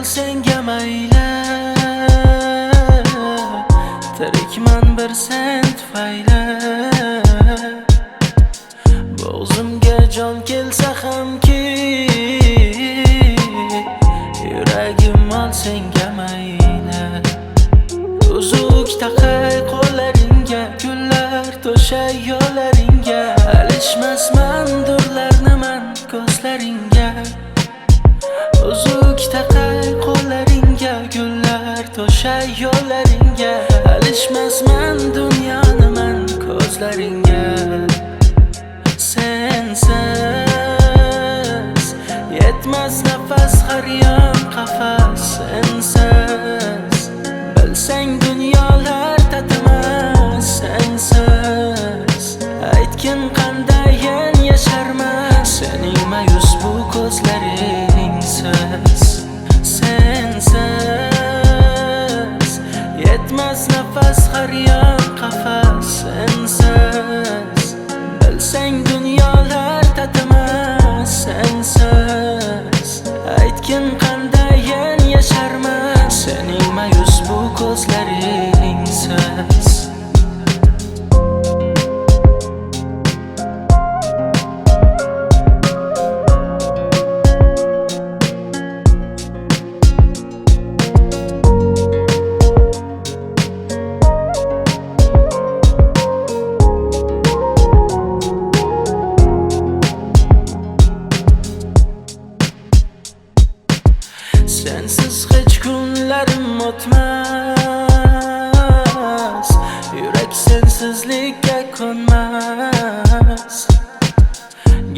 senga mayli, tirikman bir sen tufayli. Bo'g'zimga jon kelsa hamki, yuragim ol senga mayli. Uzuk taqay qo'llaringga, gullar to'shay yo'llaringga, alishmasman durlarni man ko'zlaringga. Uzuk taqay qo'llaringga, gullar to'shay yo'llaringga, alishmasman dunyoni man ko'zlaringga. Sensiz yetmas nafas, har yon qafas. Sensiz bilsang dunyolar tatimas. Sensiz aytgin qandayin yasharman, sening mayus bu ko'zlaringsiz. Sensiz yetmas nafas, har yon qafas. Sensiz bilsang dunyolar tatimas. Sensiz aytgin qandayin yasharman, sening mayus bu ko'zlaringsiz. Sensiz hech kunlarim o'tmas, yurak sensizlikka ko'nmas.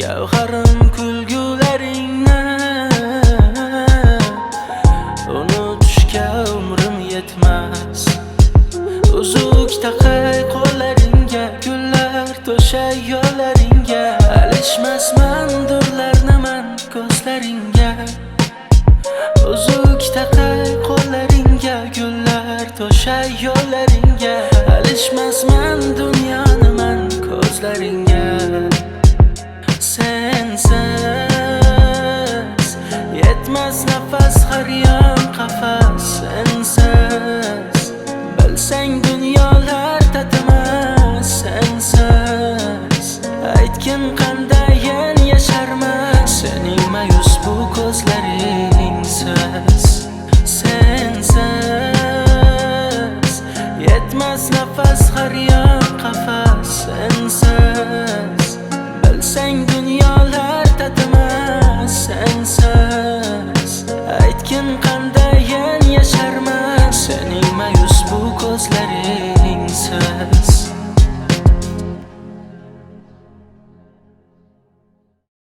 Gavharim kulgularingni unutishga umrim yetmas. Uzuk taqay qo'llaringga, gullar to'shay yo'llaringga, alishmasman durlarni man ko'zlaringga. Uzuk taqay qo'llaringga, gullar to'shay yo'llaringga, alishmasman dunyoni man ko'zlaringga. Sensiz yetmas nafas, har yon qafas. Sensiz bilsang dunyolar tatimas. Sensiz aytgin qandayin yasharman,